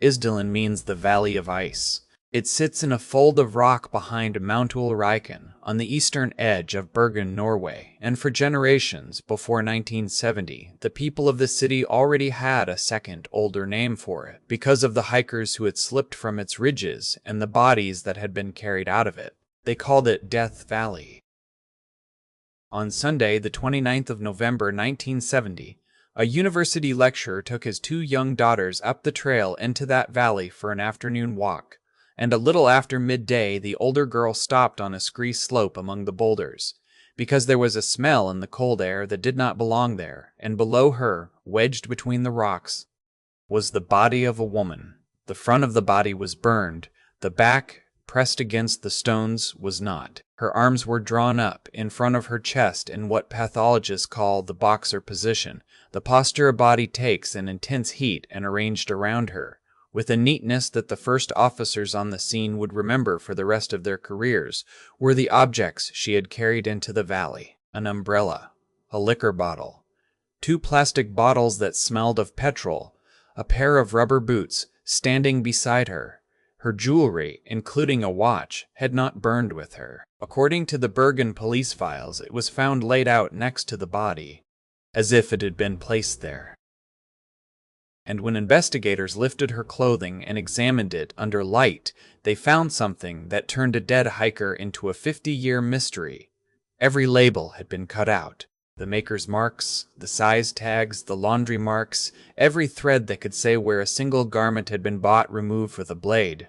Isdalen means the Valley of Ice. It sits in a fold of rock behind Mount Ulriken on the eastern edge of Bergen, Norway, and for generations before 1970, the people of the city already had a second, older name for it because of the hikers who had slipped from its ridges and the bodies that had been carried out of it. They called it Death Valley. On Sunday, the 29th of November 1970, a university lecturer took his 2 young daughters up the trail into that valley for an afternoon walk. And a little after midday, the older girl stopped on a scree slope among the boulders, because there was a smell in the cold air that did not belong there, and below her, wedged between the rocks, was the body of a woman. The front of the body was burned, the back, pressed against the stones, was not. Her arms were drawn up in front of her chest in what pathologists call the boxer position, the posture a body takes in intense heat, and arranged around her, with a neatness that the first officers on the scene would remember for the rest of their careers, were the objects she had carried into the valley: an umbrella, a liquor bottle, 2 plastic bottles that smelled of petrol, a pair of rubber boots standing beside her. Her jewelry, including a watch, had not burned with her. According to the Bergen police files, it was found laid out next to the body, as if it had been placed there. And when investigators lifted her clothing and examined it under light, they found something that turned a dead hiker into a 50-year mystery. Every label had been cut out. The maker's marks, the size tags, the laundry marks, every thread that could say where a single garment had been bought removed with a blade.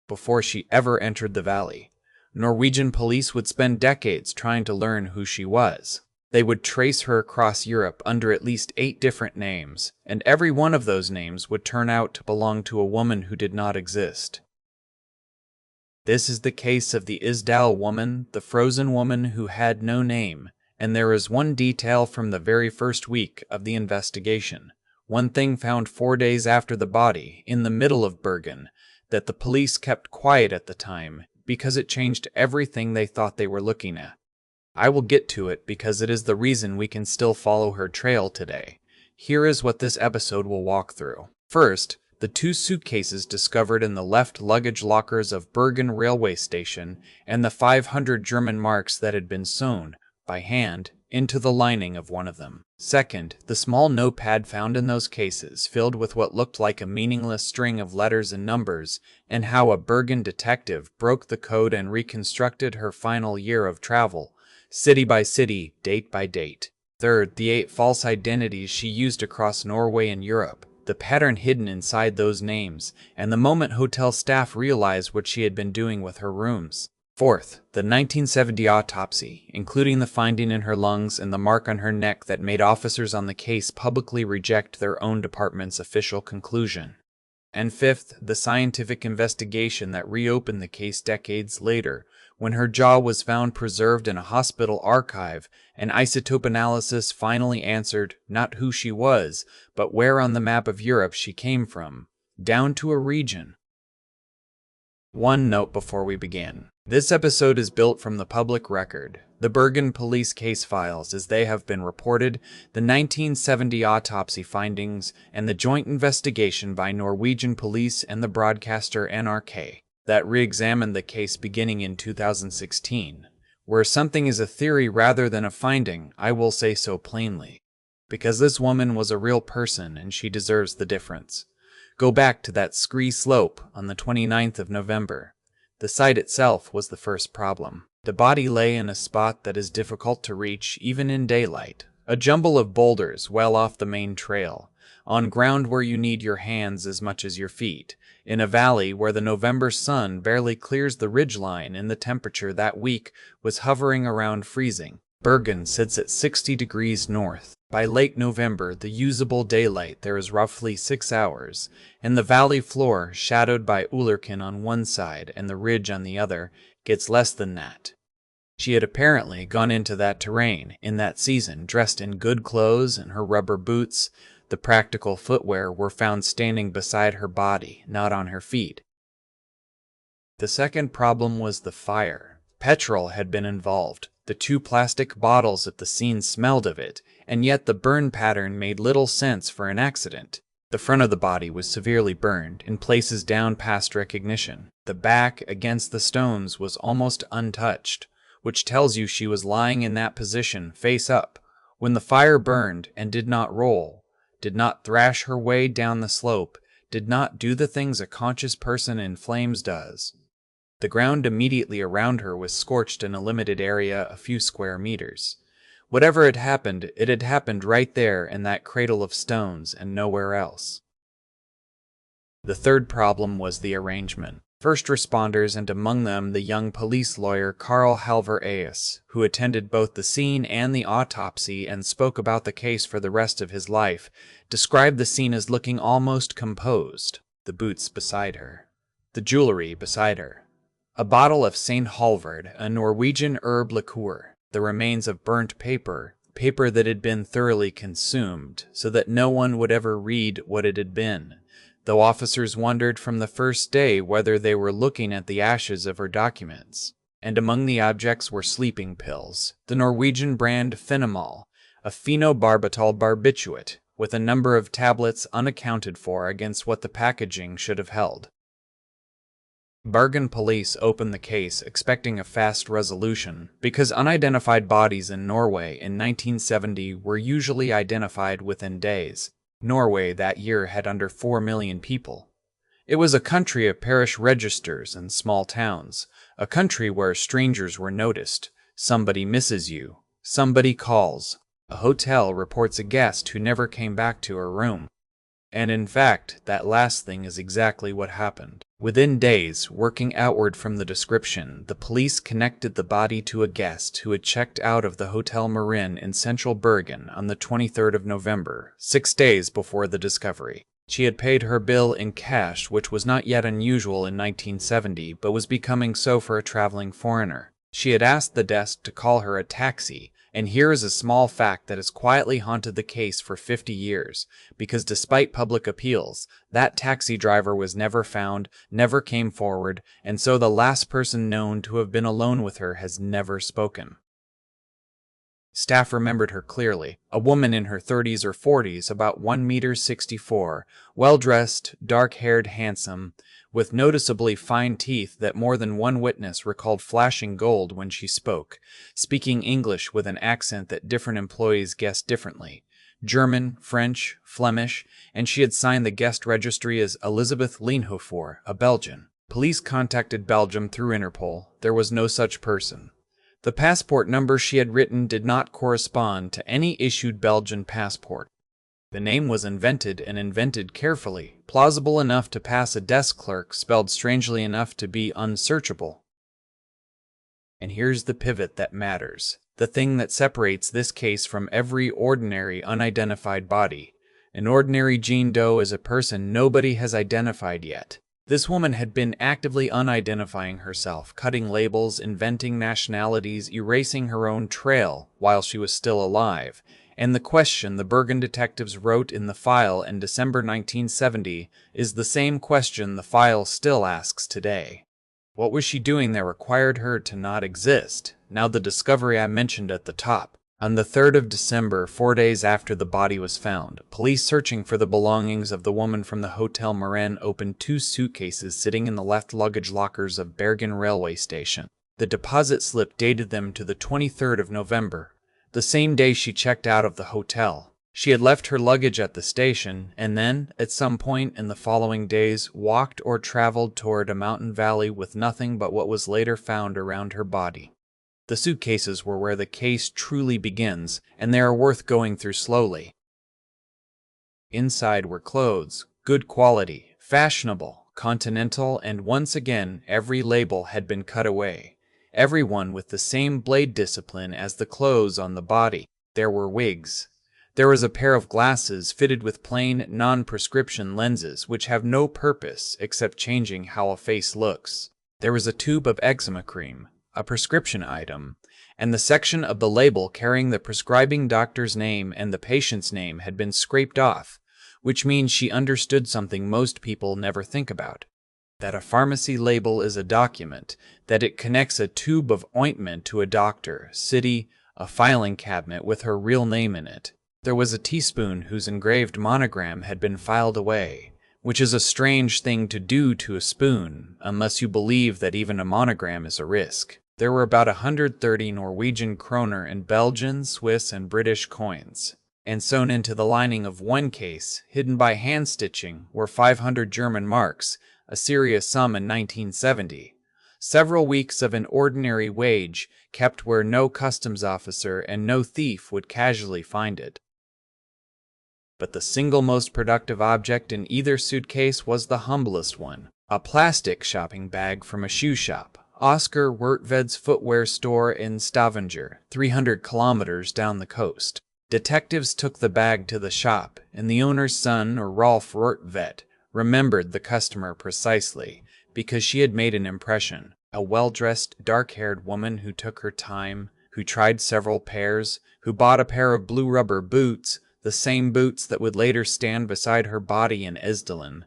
Before she ever entered the valley, Norwegian police would spend decades trying to learn who she was. They would trace her across Europe under at least 8 different names, and every one of those names would turn out to belong to a woman who did not exist. This is the case of the Isdal Woman, the frozen woman who had no name, and there is one detail from the very first week of the investigation, one thing found 4 days after the body, in the middle of Bergen, that the police kept quiet at the time, because it changed everything they thought they were looking at. I will get to it because it is the reason we can still follow her trail today. Here is what this episode will walk through. First, the 2 suitcases discovered in the left-luggage lockers of Bergen railway station and the 500 German marks that had been sewn, by hand, into the lining of one of them. Second, the small notepad found in those cases, filled with what looked like a meaningless string of letters and numbers, and how a Bergen detective broke the code and reconstructed her final year of travel, city by city, date by date. Third, the 8 false identities she used across Norway and Europe, the pattern hidden inside those names, and the moment hotel staff realized what she had been doing with her rooms. Fourth, the 1970 autopsy, including the finding in her lungs and the mark on her neck that made officers on the case publicly reject their own department's official conclusion. And fifth, the scientific investigation that reopened the case decades later, when her jaw was found preserved in a hospital archive, and isotope analysis finally answered not who she was, but where on the map of Europe she came from, down to a region. One note before we begin. This episode is built from the public record, the Bergen police case files as they have been reported, the 1970 autopsy findings, and the joint investigation by Norwegian police and the broadcaster NRK that re-examined the case beginning in 2016. Where something is a theory rather than a finding, I will say so plainly. Because this woman was a real person and she deserves the difference. Go back to that scree slope on the 29th of November. The site itself was the first problem. The body lay in a spot that is difficult to reach even in daylight, a jumble of boulders well off the main trail, on ground where you need your hands as much as your feet, in a valley where the November sun barely clears the ridgeline and the temperature that week was hovering around freezing. Bergen sits at 60 degrees north. By late November, the usable daylight there is roughly 6 hours, and the valley floor, shadowed by Ulriken on one side and the ridge on the other, gets less than that. She had apparently gone into that terrain in that season dressed in good clothes and her rubber boots. The practical footwear were found standing beside her body, not on her feet. The second problem was the fire. Petrol had been involved. The 2 plastic bottles at the scene smelled of it, and yet the burn pattern made little sense for an accident. The front of the body was severely burned, in places down past recognition. The back, against the stones, was almost untouched, which tells you she was lying in that position, face up, when the fire burned, and did not roll, did not thrash her way down the slope, did not do the things a conscious person in flames does. The ground immediately around her was scorched in a limited area, a few square meters. Whatever had happened, it had happened right there in that cradle of stones and nowhere else. The third problem was the arrangement. First responders, and among them the young police lawyer Carl Halvar Aas, who attended both the scene and the autopsy and spoke about the case for the rest of his life, described the scene as looking almost composed. The boots beside her, the jewelry beside her, a bottle of St. Halvard, a Norwegian herb liqueur, the remains of burnt paper that had been thoroughly consumed, so that no one would ever read what it had been, though officers wondered from the first day whether they were looking at the ashes of her documents. And among the objects were sleeping pills, the Norwegian brand Finella, a phenobarbital barbiturate, with a number of tablets unaccounted for against what the packaging should have held. Bergen police opened the case expecting a fast resolution, because unidentified bodies in Norway in 1970 were usually identified within days. Norway that year had under 4 million people. It was a country of parish registers and small towns, a country where strangers were noticed. Somebody misses you, somebody calls, a hotel reports a guest who never came back to her room. And in fact, that last thing is exactly what happened. Within days, working outward from the description, the police connected the body to a guest who had checked out of the Hotel Marin in central Bergen on the 23rd of November, 6 days before the discovery. She had paid her bill in cash, which was not yet unusual in 1970, but was becoming so for a traveling foreigner. She had asked the desk to call her a taxi, and here is a small fact that has quietly haunted the case for 50 years, because despite public appeals, that taxi driver was never found, never came forward, and so the last person known to have been alone with her has never spoken. Staff remembered her clearly, a woman in her 30s or 40s, about 1.64 meters, well-dressed, dark-haired, handsome, with noticeably fine teeth that more than one witness recalled flashing gold when she spoke, speaking English with an accent that different employees guessed differently, German, French, Flemish, and she had signed the guest registry as Elizabeth Leenhofer, a Belgian. Police contacted Belgium through Interpol. There was no such person. The passport number she had written did not correspond to any issued Belgian passport. The name was invented, and invented carefully, plausible enough to pass a desk clerk, spelled strangely enough to be unsearchable. And here's the pivot that matters, the thing that separates this case from every ordinary unidentified body. An ordinary Jane Doe is a person nobody has identified yet. This woman had been actively unidentifying herself, cutting labels, inventing nationalities, erasing her own trail while she was still alive. And the question the Bergen detectives wrote in the file in December 1970 is the same question the file still asks today. What was she doing that required her to not exist? Now the discovery I mentioned at the top. On the 3rd of December, 4 days after the body was found, police searching for the belongings of the woman from the Hotel Marin opened 2 suitcases sitting in the left luggage lockers of Bergen railway station. The deposit slip dated them to the 23rd of November, the same day she checked out of the hotel. She had left her luggage at the station, and then, at some point in the following days, walked or traveled toward a mountain valley with nothing but what was later found around her body. The suitcases were where the case truly begins, and they are worth going through slowly. Inside were clothes, good quality, fashionable, continental, and once again every label had been cut away, every one with the same blade discipline as the clothes on the body. There were wigs. There was a pair of glasses fitted with plain, non-prescription lenses which have no purpose except changing how a face looks. There was a tube of eczema cream, a prescription item, and the section of the label carrying the prescribing doctor's name and the patient's name had been scraped off, which means she understood something most people never think about. That a pharmacy label is a document, that it connects a tube of ointment to a doctor, city, a filing cabinet with her real name in it. There was a teaspoon whose engraved monogram had been filed away, which is a strange thing to do to a spoon, unless you believe that even a monogram is a risk. There were about 130 Norwegian kroner and Belgian, Swiss, and British coins. And sewn into the lining of one case, hidden by hand-stitching, were 500 German marks, a serious sum in 1970. Several weeks of an ordinary wage, kept where no customs officer and no thief would casually find it. But the single most productive object in either suitcase was the humblest one, a plastic shopping bag from a shoe shop, Oscar Wertved's footwear store in Stavanger, 300 kilometers down the coast. Detectives took the bag to the shop, and the owner's son, or Rolf Wertved, remembered the customer precisely, because she had made an impression. A well-dressed, dark-haired woman who took her time, who tried several pairs, who bought a pair of blue rubber boots, the same boots that would later stand beside her body in Isdalen,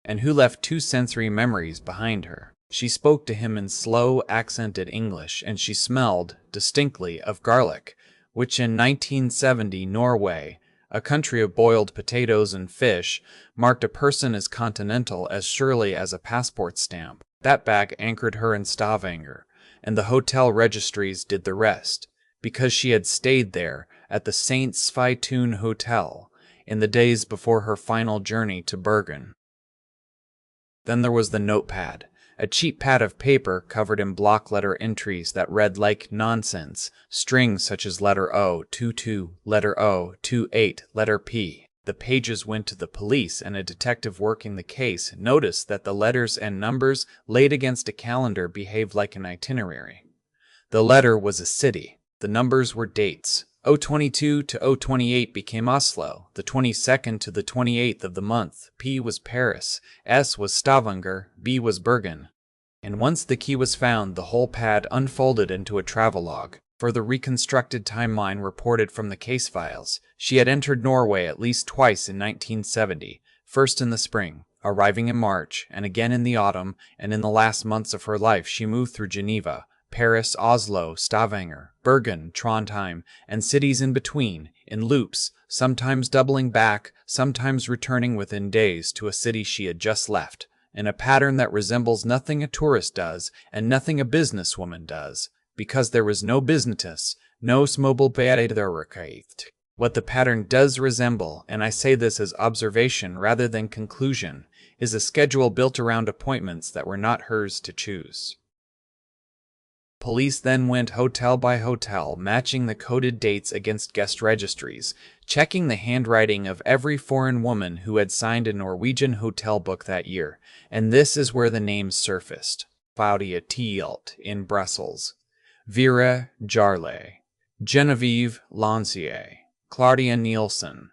and who left 2 sensory memories behind her. She spoke to him in slow, accented English, and she smelled, distinctly, of garlic, which in 1970 Norway, a country of boiled potatoes and fish, marked a person as continental as surely as a passport stamp. That bag anchored her in Stavanger, and the hotel registries did the rest, because she had stayed there at the St. Sveitun Hotel in the days before her final journey to Bergen. Then there was the notepad, a cheap pad of paper covered in block letter entries that read like nonsense, strings such as letter O, 22, letter O, 28, letter P. The pages went to the police, and a detective working the case noticed that the letters and numbers laid against a calendar behaved like an itinerary. The letter was a city. The numbers were dates. 022 to 028 became Oslo, the 22nd to the 28th of the month. P was Paris, S was Stavanger, B was Bergen. And once the key was found, the whole pad unfolded into a travelogue. For the reconstructed timeline reported from the case files, she had entered Norway at least twice in 1970, first in the spring, arriving in March, and again in the autumn, and in the last months of her life she moved through Geneva, Paris, Oslo, Stavanger, Bergen, Trondheim, and cities in between, in loops, sometimes doubling back, sometimes returning within days to a city she had just left, in a pattern that resembles nothing a tourist does and nothing a businesswoman does, because there was no business, no smobilitetsrecht. What the pattern does resemble, and I say this as observation rather than conclusion, is a schedule built around appointments that were not hers to choose. Police then went hotel by hotel, matching the coded dates against guest registries, checking the handwriting of every foreign woman who had signed a Norwegian hotel book that year, and this is where the names surfaced. Claudia Thielt in Brussels, Vera Jarle, Genevieve Lancier, Claudia Nielsen,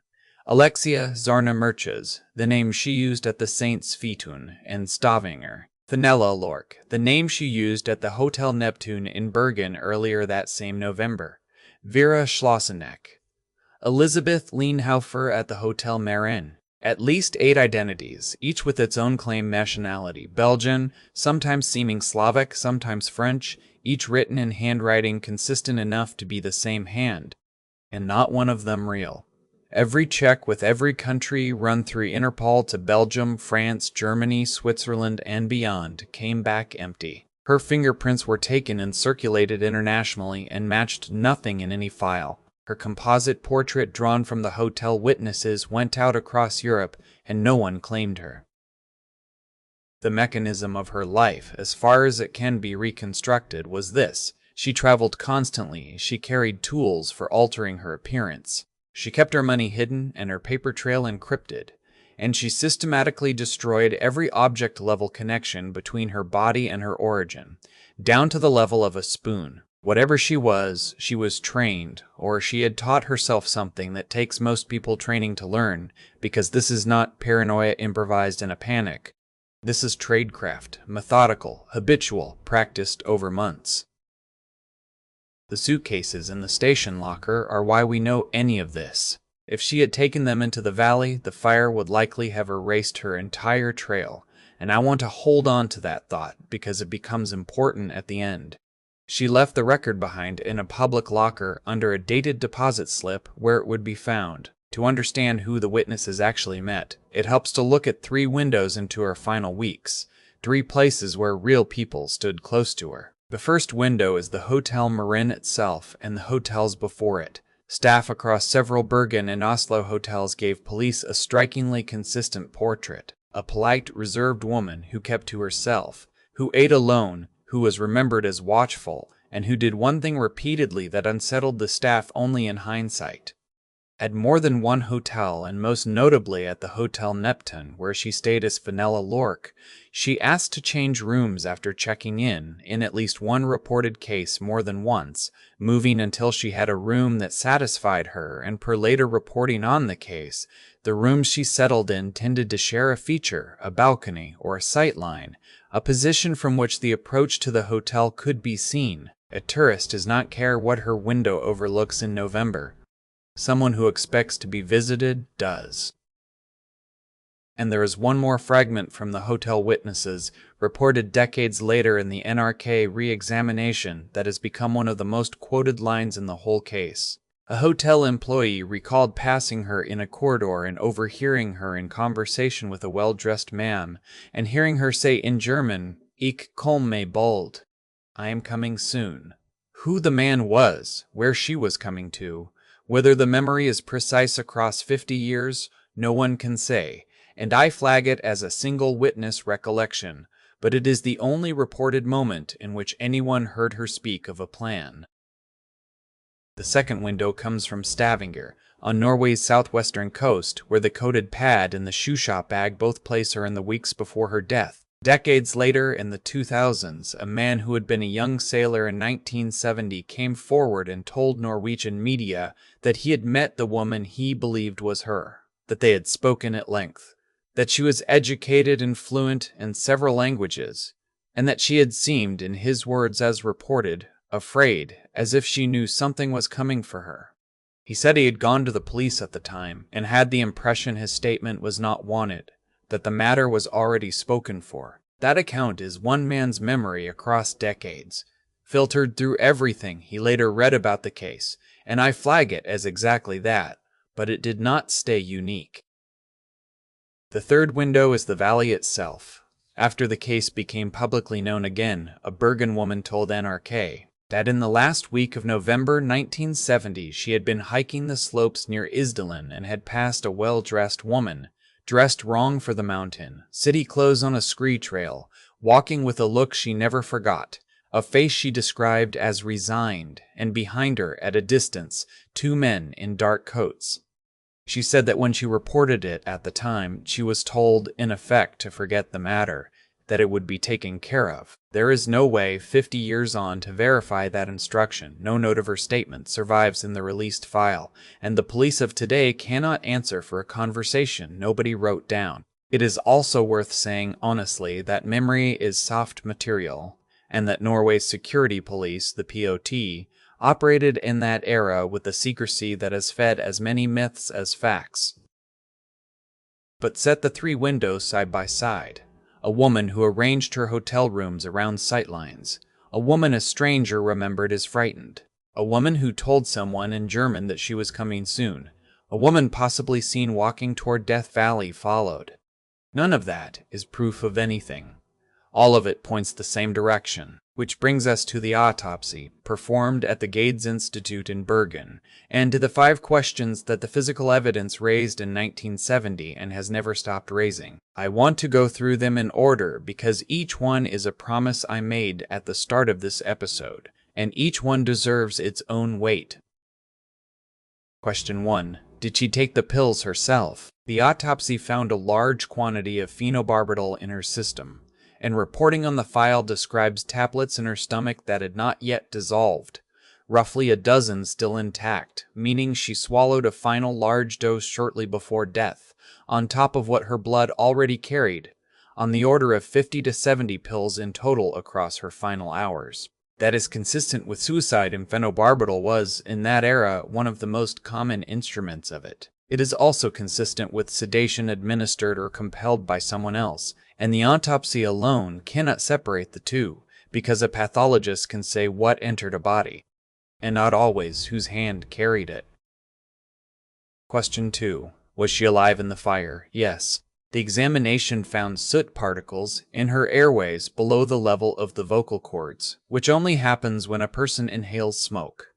Alexia Zarna Merches, the name she used at the St. Sveitun and Stavanger, Finella Lorck, the name she used at the Hotel Neptune in Bergen earlier that same November, Vera Schlosseneck, Elizabeth Lienhofer at the Hotel Marin. At least 8 identities, each with its own claimed nationality, Belgian, sometimes seeming Slavic, sometimes French, each written in handwriting consistent enough to be the same hand, and not one of them real. Every check with every country run through Interpol to Belgium, France, Germany, Switzerland, and beyond came back empty. Her fingerprints were taken and circulated internationally and matched nothing in any file. Her composite portrait drawn from the hotel witnesses went out across Europe, and no one claimed her. The mechanism of her life, as far as it can be reconstructed, was this. She traveled constantly. She carried tools for altering her appearance. She kept her money hidden and her paper trail encrypted, and she systematically destroyed every object-level connection between her body and her origin, down to the level of a spoon. Whatever she was trained, or she had taught herself something that takes most people training to learn, because this is not paranoia improvised in a panic. This is tradecraft, methodical, habitual, practiced over months. The suitcases in the station locker are why we know any of this. If she had taken them into the valley, the fire would likely have erased her entire trail, and I want to hold on to that thought because it becomes important at the end. She left the record behind in a public locker under a dated deposit slip where it would be found. To understand who the witnesses actually met, it helps to look at 3 windows into her final weeks, 3 places where real people stood close to her. The first window is the Hotel Marin itself and the hotels before it. Staff across several Bergen and Oslo hotels gave police a strikingly consistent portrait. A polite, reserved woman who kept to herself, who ate alone, who was remembered as watchful, and who did one thing repeatedly that unsettled the staff only in hindsight. At more than one hotel, and most notably at the Hotel Neptun, where she stayed as Finella Lorck, she asked to change rooms after checking in at least one reported case more than once, moving until she had a room that satisfied her, and per later reporting on the case, the rooms she settled in tended to share a feature, a balcony, or a sightline, a position from which the approach to the hotel could be seen. A tourist does not care what her window overlooks in November. Someone who expects to be visited does. And there is one more fragment from the hotel witnesses, reported decades later in the NRK re-examination, that has become one of the most quoted lines in the whole case. A hotel employee recalled passing her in a corridor and overhearing her in conversation with a well-dressed man, and hearing her say in German, "Ich komme bald," I am coming soon. Who the man was, where she was coming to, whether the memory is precise across 50 years, no one can say, and I flag it as a single witness recollection, but it is the only reported moment in which anyone heard her speak of a plan. The second window comes from Stavanger, on Norway's southwestern coast, where the coated pad and the shoe shop bag both place her in the weeks before her death. Decades later, in the 2000s, a man who had been a young sailor in 1970 came forward and told Norwegian media that he had met the woman he believed was her, that they had spoken at length, that she was educated and fluent in several languages, and that she had seemed, in his words as reported, afraid, as if she knew something was coming for her. He said he had gone to the police at the time and had the impression his statement was not wanted, that the matter was already spoken for. That account is one man's memory across decades, filtered through everything he later read about the case, and I flag it as exactly that, but it did not stay unique. The third window is the valley itself. After the case became publicly known again, a Bergen woman told NRK that in the last week of November 1970 she had been hiking the slopes near Isdalen and had passed a well-dressed woman, dressed wrong for the mountain, city clothes on a scree trail, walking with a look she never forgot, a face she described as resigned, and behind her, at a distance, 2 men in dark coats. She said that when she reported it at the time, she was told, in effect, to forget the matter, that it would be taken care of. There is no way, 50 years on, to verify that instruction. No note of her statement survives in the released file, and the police of today cannot answer for a conversation nobody wrote down. It is also worth saying honestly that memory is soft material, and that Norway's security police, the POT, operated in that era with a secrecy that has fed as many myths as facts. But set the 3 windows side by side. A woman who arranged her hotel rooms around sightlines. A woman a stranger remembered as frightened. A woman who told someone in German that she was coming soon. A woman possibly seen walking toward Death Valley followed. None of that is proof of anything. All of it points the same direction, which brings us to the autopsy performed at the Gades Institute in Bergen, and to the 5 questions that the physical evidence raised in 1970 and has never stopped raising. I want to go through them in order because each one is a promise I made at the start of this episode, and each one deserves its own weight. Question 1. Did she take the pills herself? The autopsy found a large quantity of phenobarbital in her system, and reporting on the file describes tablets in her stomach that had not yet dissolved, roughly a dozen still intact, meaning she swallowed a final large dose shortly before death, on top of what her blood already carried, on the order of 50 to 70 pills in total across her final hours. That is consistent with suicide, and phenobarbital was, in that era, one of the most common instruments of it. It is also consistent with sedation administered or compelled by someone else, and the autopsy alone cannot separate the two, because a pathologist can say what entered a body, and not always whose hand carried it. Question 2. Was she alive in the fire? Yes. The examination found soot particles in her airways below the level of the vocal cords, which only happens when a person inhales smoke,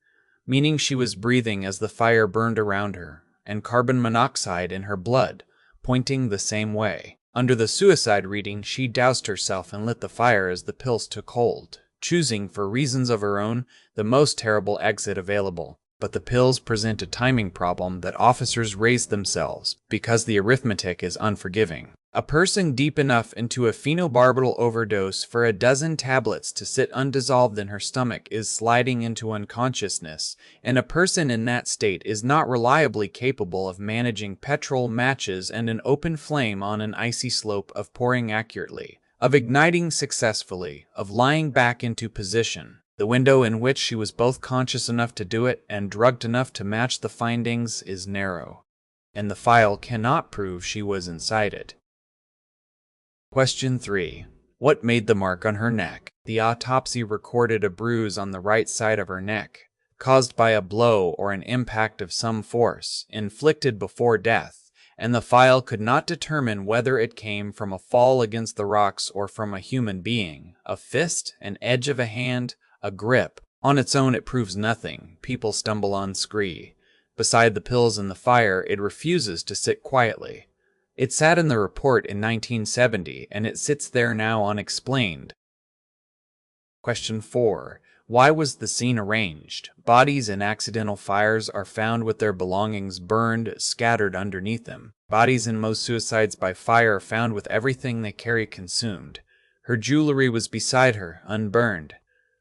meaning she was breathing as the fire burned around her, and carbon monoxide in her blood, pointing the same way. Under the suicide reading, she doused herself and lit the fire as the pills took hold, choosing, for reasons of her own, the most terrible exit available. But the pills present a timing problem that officers raise themselves because the arithmetic is unforgiving. A person deep enough into a phenobarbital overdose for a dozen tablets to sit undissolved in her stomach is sliding into unconsciousness, and a person in that state is not reliably capable of managing petrol, matches, and an open flame on an icy slope, of pouring accurately, of igniting successfully, of lying back into position. The window in which she was both conscious enough to do it and drugged enough to match the findings is narrow, and the file cannot prove she was inside it. Question 3. What made the mark on her neck? The autopsy recorded a bruise on the right side of her neck, caused by a blow or an impact of some force, inflicted before death, and the file could not determine whether it came from a fall against the rocks or from a human being, a fist, an edge of a hand, a grip. On its own it proves nothing. People stumble on scree. Beside the pills and the fire, it refuses to sit quietly. It sat in the report in 1970, and it sits there now unexplained. Question 4. Why was the scene arranged? Bodies in accidental fires are found with their belongings burned, scattered underneath them. Bodies in most suicides by fire are found with everything they carry consumed. Her jewelry was beside her, unburned.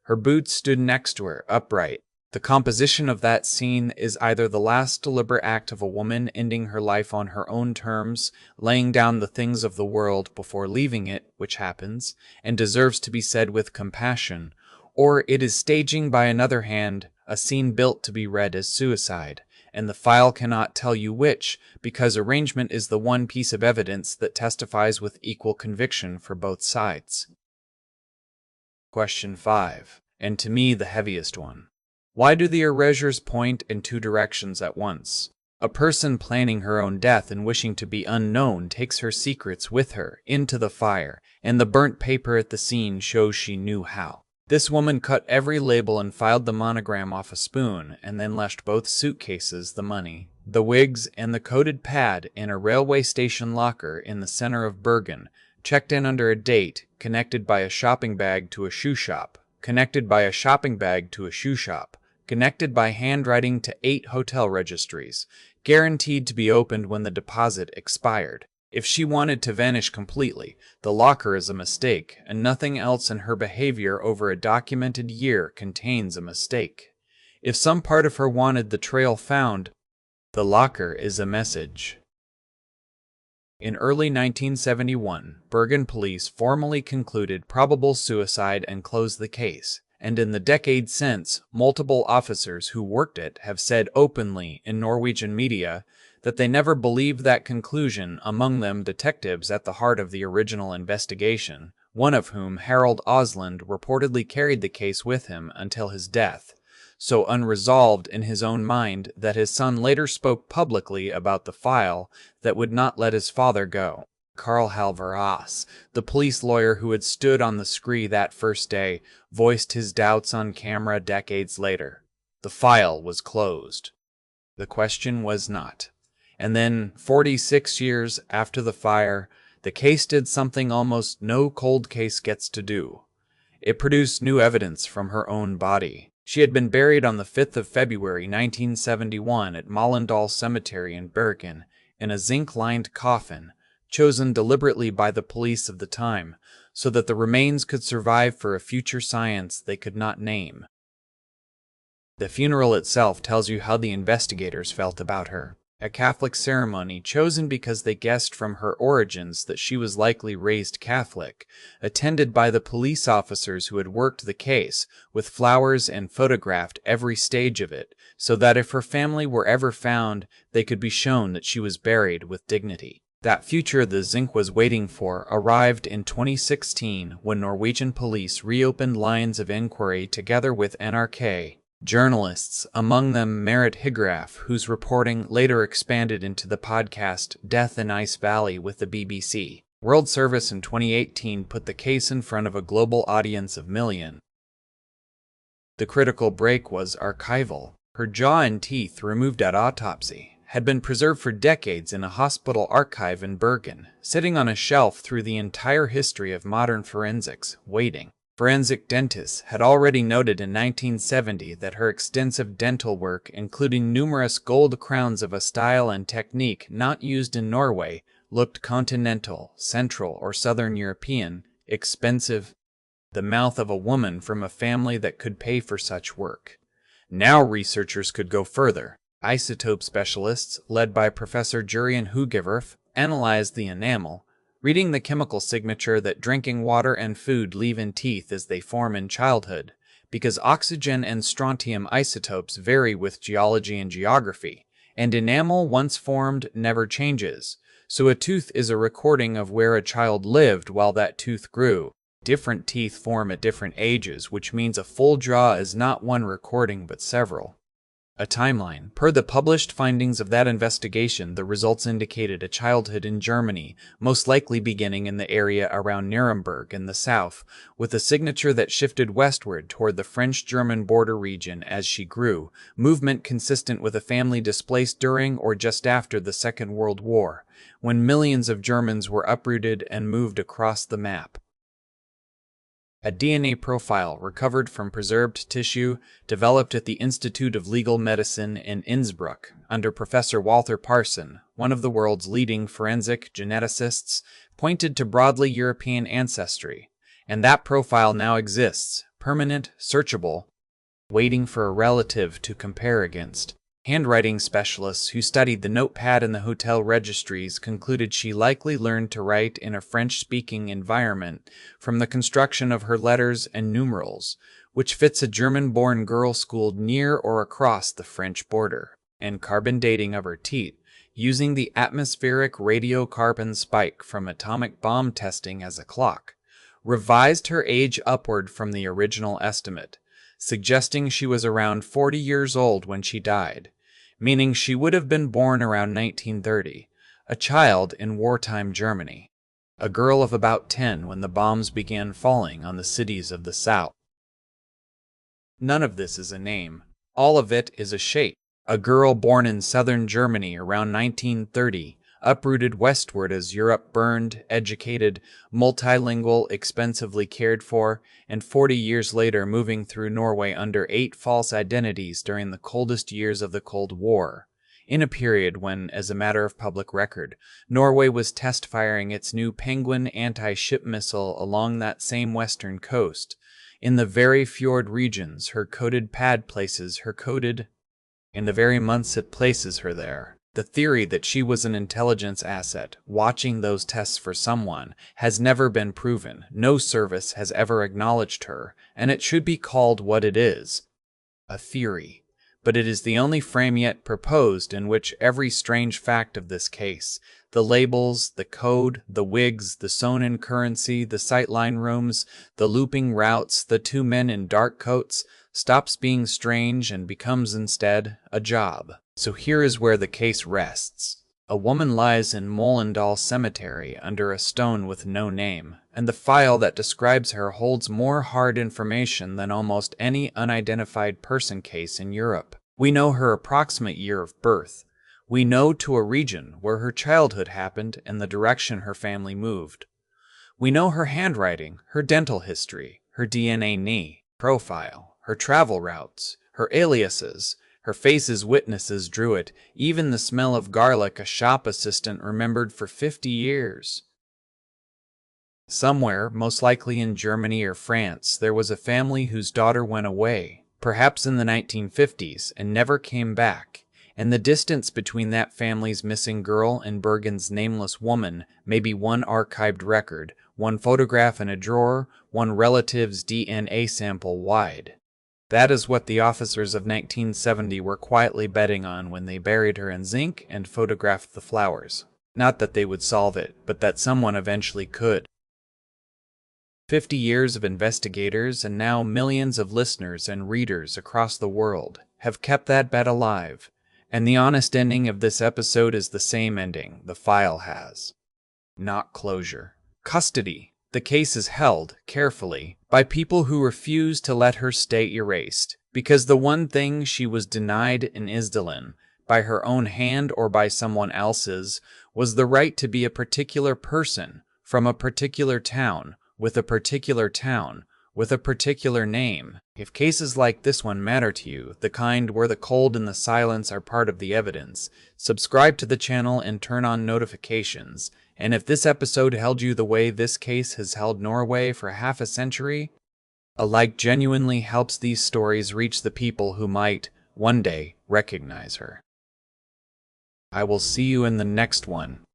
Her boots stood next to her, upright. The composition of that scene is either the last deliberate act of a woman ending her life on her own terms, laying down the things of the world before leaving it, which happens, and deserves to be said with compassion, or it is staging by another hand a scene built to be read as suicide, and the file cannot tell you which, because arrangement is the one piece of evidence that testifies with equal conviction for both sides. Question 5, and to me the heaviest one. Why do the erasures point in two directions at once? A person planning her own death and wishing to be unknown takes her secrets with her into the fire, and the burnt paper at the scene shows she knew how. This woman cut every label and filed the monogram off a spoon, and then left both suitcases, the money, the wigs, and the coated pad in a railway station locker in the center of Bergen, checked in under a date, connected by a shopping bag to a shoe shop, connected by a shopping bag to a shoe shop, connected by handwriting to 8 hotel registries, guaranteed to be opened when the deposit expired. If she wanted to vanish completely, the locker is a mistake, and nothing else in her behavior over a documented year contains a mistake. If some part of her wanted the trail found, the locker is a message. In early 1971, Bergen police formally concluded probable suicide and closed the case, and in the decade since, multiple officers who worked it have said openly in Norwegian media that they never believed that conclusion, among them detectives at the heart of the original investigation, one of whom, Harald Osland, reportedly carried the case with him until his death, so unresolved in his own mind that his son later spoke publicly about the file that would not let his father go. Carl Halvaras, the police lawyer who had stood on the scree that first day, voiced his doubts on camera decades later. The file was closed. The question was not. And then, 46 years after the fire, the case did something almost no cold case gets to do. It produced new evidence from her own body. She had been buried on the 5th of February 1971 at Mollendal Cemetery in Bergen in a zinc-lined coffin, chosen deliberately by the police of the time so that the remains could survive for a future science they could not name. The funeral itself tells you how the investigators felt about her. A Catholic ceremony chosen because they guessed from her origins that she was likely raised Catholic, attended by the police officers who had worked the case, with flowers and photographed every stage of it, so that if her family were ever found, they could be shown that she was buried with dignity. That future the zinc was waiting for arrived in 2016 when Norwegian police reopened lines of inquiry together with NRK journalists, among them Merit Higraf, whose reporting later expanded into the podcast Death in Ice Valley with the BBC. World Service in 2018 put the case in front of a global audience of millions. The critical break was archival. Her jaw and teeth, removed at autopsy, had been preserved for decades in a hospital archive in Bergen, sitting on a shelf through the entire history of modern forensics, waiting. Forensic dentists had already noted in 1970 that her extensive dental work, including numerous gold crowns of a style and technique not used in Norway, looked continental, central, or southern European, expensive. The mouth of a woman from a family that could pay for such work. Now researchers could go further. Isotope specialists, led by Professor Jurian Hugiverf, analyzed the enamel, reading the chemical signature that drinking water and food leave in teeth as they form in childhood, because oxygen and strontium isotopes vary with geology and geography, and enamel once formed never changes, so a tooth is a recording of where a child lived while that tooth grew. Different teeth form at different ages, which means a full jaw is not one recording but several. A timeline. Per the published findings of that investigation, the results indicated a childhood in Germany, most likely beginning in the area around Nuremberg in the south, with a signature that shifted westward toward the French-German border region as she grew, movement consistent with a family displaced during or just after the Second World War, when millions of Germans were uprooted and moved across the map. A DNA profile recovered from preserved tissue developed at the Institute of Legal Medicine in Innsbruck under Professor Walter Parson, one of the world's leading forensic geneticists, pointed to broadly European ancestry, and that profile now exists, permanent, searchable, waiting for a relative to compare against. Handwriting specialists who studied the notepad in the hotel registries concluded she likely learned to write in a French-speaking environment from the construction of her letters and numerals, which fits a German-born girl schooled near or across the French border. And carbon dating of her teeth, using the atmospheric radiocarbon spike from atomic bomb testing as a clock, revised her age upward from the original estimate, suggesting she was around 40 years old when she died, meaning she would have been born around 1930, a child in wartime Germany, a girl of about 10 when the bombs began falling on the cities of the South. None of this is a name. All of it is a shape. A girl born in southern Germany around 1930, uprooted westward as Europe burned, educated, multilingual, expensively cared for, and 40 years later moving through Norway under 8 false identities during the coldest years of the Cold War, in a period when, as a matter of public record, Norway was test-firing its new Penguin anti-ship missile along that same western coast. In the very fjord regions her coded pad places her coded, in the very months it places her there. The theory that she was an intelligence asset, watching those tests for someone, has never been proven. No service has ever acknowledged her, and it should be called what it is, a theory. But it is the only frame yet proposed in which every strange fact of this case, the labels, the code, the wigs, the sewn-in currency, the sightline rooms, the looping routes, the 2 men in dark coats, stops being strange and becomes instead a job. So here is where the case rests. A woman lies in Mollendal Cemetery under a stone with no name, and the file that describes her holds more hard information than almost any unidentified person case in Europe. We know her approximate year of birth. We know to a region where her childhood happened and the direction her family moved. We know her handwriting, her dental history, her DNA knee profile, her travel routes, her aliases, her face's witnesses drew it, even the smell of garlic a shop assistant remembered for 50 years. Somewhere, most likely in Germany or France, there was a family whose daughter went away, perhaps in the 1950s, and never came back, and the distance between that family's missing girl and Bergen's nameless woman may be one archived record, one photograph in a drawer, one relative's DNA sample wide. That is what the officers of 1970 were quietly betting on when they buried her in zinc and photographed the flowers. Not that they would solve it, but that someone eventually could. 50 years of investigators and now millions of listeners and readers across the world have kept that bet alive, and the honest ending of this episode is the same ending the file has. Not closure. Custody. The case is held, carefully, by people who refuse to let her state erased, because the one thing she was denied in Isdalen, by her own hand or by someone else's, was the right to be a particular person, from a particular town, with a particular town, with a particular name. If cases like this one matter to you, the kind where the cold and the silence are part of the evidence, subscribe to the channel and turn on notifications. And if this episode held you the way this case has held Norway for half a century, a like genuinely helps these stories reach the people who might, one day, recognize her. I will see you in the next one.